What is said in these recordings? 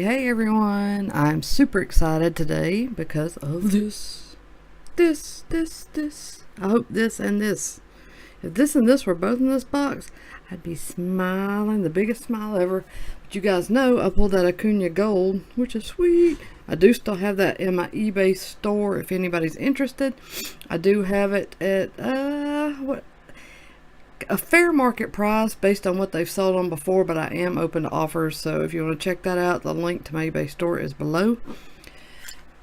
Hey everyone, I'm super excited today because of this. I hope this and this. If this and this were both in this box, I'd be smiling, the biggest smile ever. But you guys know I pulled that Acuna Gold, which is sweet. I do still have that in my eBay store if anybody's interested. I do have it at, a fair market price based on what they've sold on before, but I am open to offers, so if you want to check that out, the link to my eBay store is below.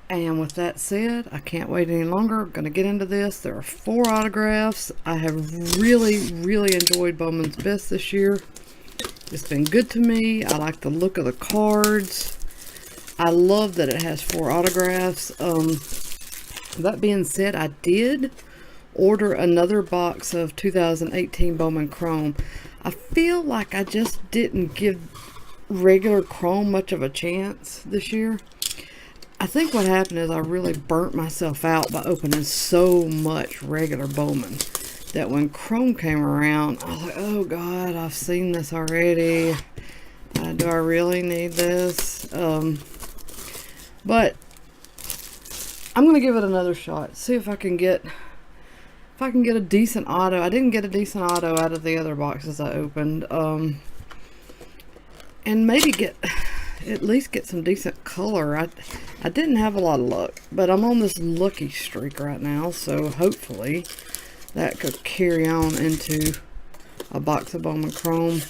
And with that said, I can't wait any longer. I'm going to get into this. There are 4 autographs. I have really enjoyed Bowman's Best this year. It's been good to me. I like the look of the cards. I love that it has 4 autographs. That being said, I did order another box of 2018 Bowman Chrome. I feel like I just didn't give regular Chrome much of a chance this year. I think what happened is I really burnt myself out by opening so much regular Bowman that when Chrome came around, I was like, oh God, I've seen this already. Do I really need this? But I'm going to give it another shot. See if I can get a decent auto. I didn't get a decent auto out of the other boxes I opened. And maybe at least get some decent color. I didn't have a lot of luck, but I'm on this lucky streak right now, so hopefully that could carry on into a box of Bowman Chrome.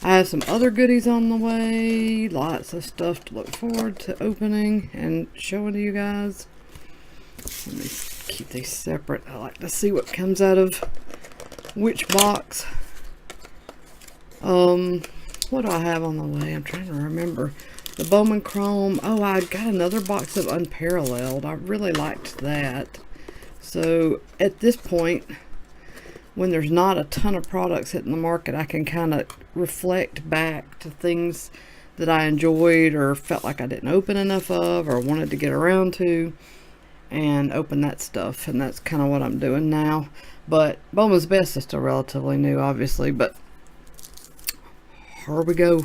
I have some other goodies on the way. Lots of stuff to look forward to opening and showing to you guys. Let me keep these separate. I like to see what comes out of which box. What do I have on the way? I'm trying to remember. The Bowman Chrome. Oh, I got another box of Unparalleled. I really liked that. So at this point, when there's not a ton of products hitting the market, I can kind of reflect back to things that I enjoyed or felt like I didn't open enough of or wanted to get around to, and open that stuff. And that's kind of what I'm doing now. But Bowman's Best is still relatively new, obviously, but here we go.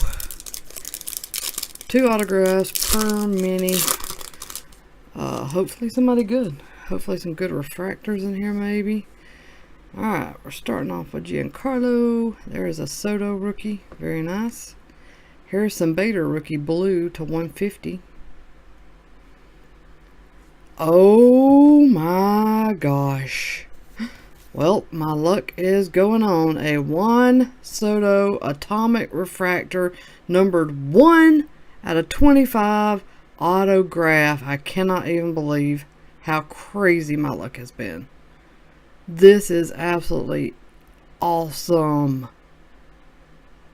2 autographs per mini. Hopefully somebody good. Hopefully some good refractors in here maybe. Alright, we're starting off with Giancarlo. There is a Soto rookie. Very nice. Harrison Bader rookie blue to 150. Oh my gosh. Well, my luck is going on. A Juan Soto Atomic Refractor numbered 1 out of 25 autograph. I cannot even believe how crazy my luck has been. This is absolutely awesome.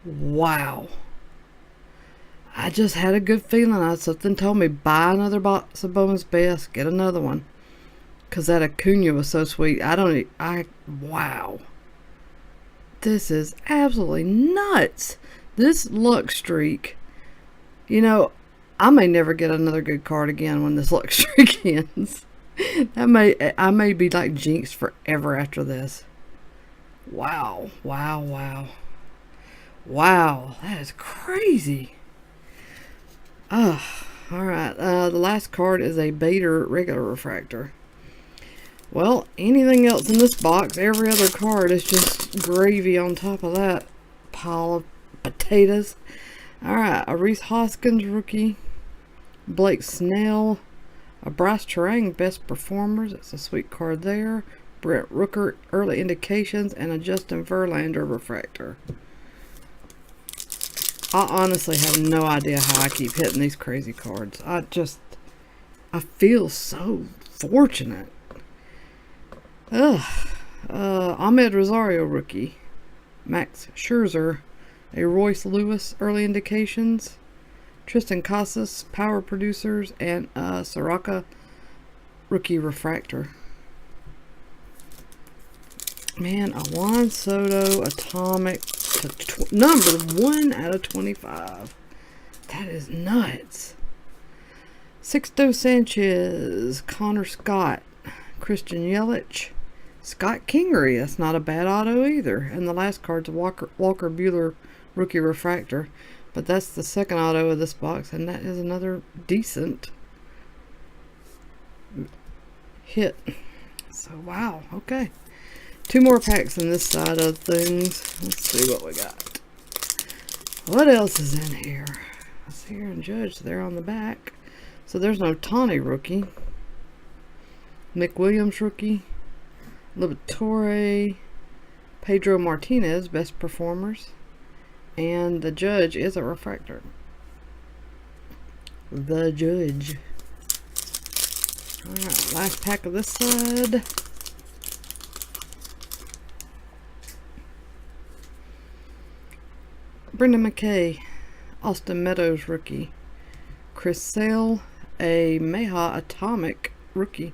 Wow. I just had a good feeling. Something told me buy another box of Bowman's Best, get another one, because that Acuna was so sweet. Wow. This is absolutely nuts. This luck streak, you know, I may never get another good card again when this luck streak ends. I may be like jinxed forever after this. Wow. Wow, that is crazy. Alright, the last card is a Bader regular refractor. Well, anything else in this box, every other card is just gravy on top of that pile of potatoes. Alright, a Reese Hoskins rookie, Blake Snell, a Bryce Terang Best Performers, it's a sweet card there, Brent Rooker Early Indications, and a Justin Verlander refractor. I honestly have no idea how I keep hitting these crazy cards. I feel so fortunate. Ahmed Rosario rookie, Max Scherzer, a Royce Lewis Early Indications, Tristan Casas Power Producers, and a Soraka rookie refractor. Man, a Juan Soto Atomic to number 1 out of 25. That is nuts. Sixto Sanchez, Connor Scott, Christian Yelich, Scott Kingery. That's not a bad auto either. And the last card's a Walker Buehler rookie refractor. But that's the second auto of this box, and that is another decent hit. So, wow, okay. 2 more packs on this side of things. Let's see what we got. What else is in here? Let's see here and Judge there on the back. So there's no Tawny rookie. McWilliams rookie. Liberatore. Pedro Martinez, best performers. And the Judge is a refractor. The Judge. Alright, last pack of this side. Brendan McKay, Austin Meadows rookie. Chris Sale, a Meha Atomic rookie.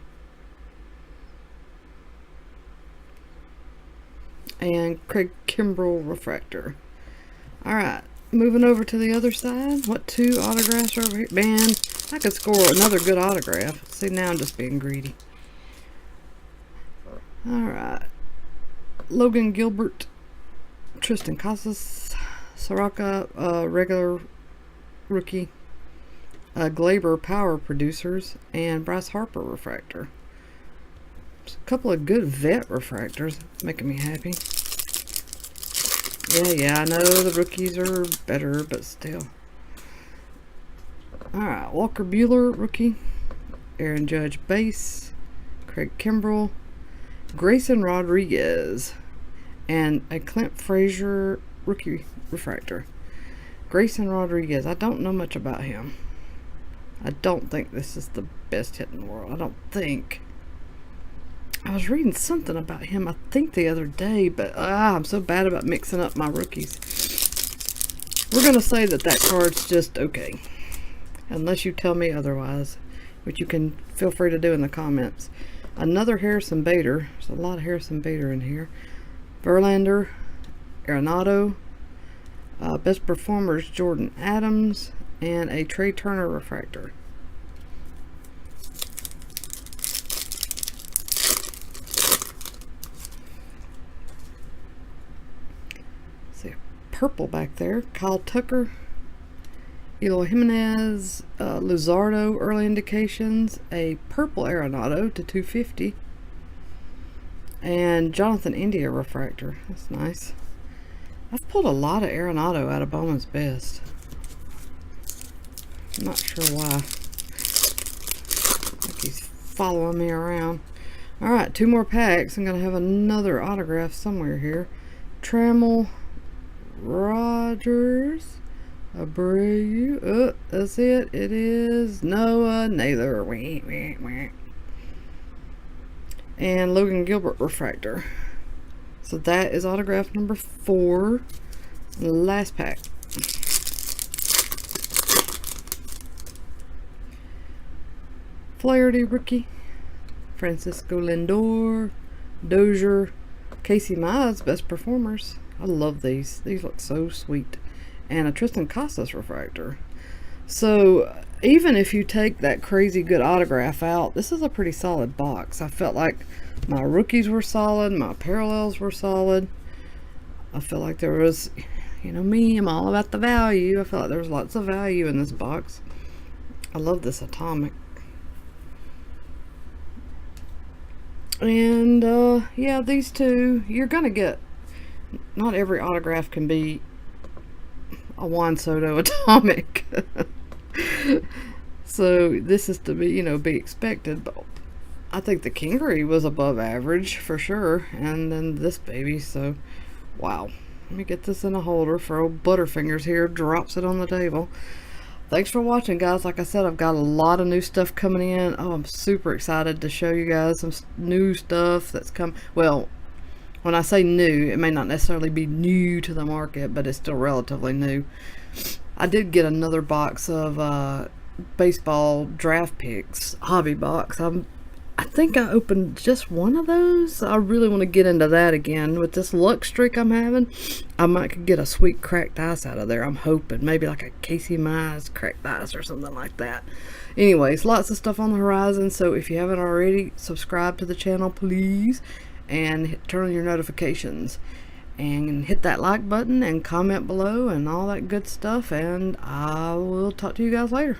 And Craig Kimbrell refractor. Alright, moving over to the other side. What 2 autographs are over here? Man, I could score another good autograph. See, now I'm just being greedy. Alright. Logan Gilbert, Tristan Casas, Soraka, regular rookie. Glaber Power Producers, and Bryce Harper refractor. Just a couple of good vet refractors, making me happy. Yeah, I know the rookies are better, but still. Alright, Walker Buehler, rookie. Aaron Judge, base. Craig Kimbrell. Grayson Rodriguez. And a Clint Frazier, rookie refractor. Grayson Rodriguez, I don't know much about him. I don't think this is the best hit in the world. I don't think. I was reading something about him, I think, the other day, but I'm so bad about mixing up my rookies. We're going to say that that card's just okay. Unless you tell me otherwise, which you can feel free to do in the comments. Another Harrison Bader. There's a lot of Harrison Bader in here. Verlander, Arenado, best performers Jordan Adams, and a Trey Turner refractor. See, purple back there. Kyle Tucker, Eloy Jimenez, Luzardo, early indications, a purple Arenado to 250, and Jonathan India refractor. That's nice. I've pulled a lot of Arenado out of Bowman's Best. I'm not sure why. Like he's following me around. Alright, 2 more packs. I'm going to have another autograph somewhere here. Trammell, Rogers, Abreu. That's it. It is Noah Naylor. And Logan Gilbert refractor. So that is autograph number 4. Last pack. Flaherty rookie. Francisco Lindor. Dozier. Casey Mize, best performers. I love these. These look so sweet. And a Tristan Casas refractor. So even if you take that crazy good autograph out, this is a pretty solid box. I felt like my rookies were solid, my parallels were solid. I feel like there was, you know me, I'm all about the value. I felt like there was lots of value in this box. I love this Atomic. And yeah, these 2 you're gonna get. Not every autograph can be a Juan Soto Atomic. So this is to be, you know, be expected, but I think the Kingery was above average for sure, and then this baby. So wow, let me get this in a holder for old Butterfingers here. Drops it on the table. Thanks for watching, guys. Like I said, I've got a lot of new stuff coming in. Oh, I'm super excited to show you guys some new stuff that's come. Well, when I say new, it may not necessarily be new to the market, but it's still relatively new. I did get another box of baseball draft picks, hobby box. I think I opened just one of those. I really want to get into that again. With this luck streak I'm having, I might get a sweet cracked ice out of there. I'm hoping. Maybe like a Casey Mize cracked ice or something like that. Anyways, lots of stuff on the horizon. So if you haven't already, subscribe to the channel, please. And turn on your notifications. and hit that like button and comment below and all that good stuff, and I will talk to you guys later.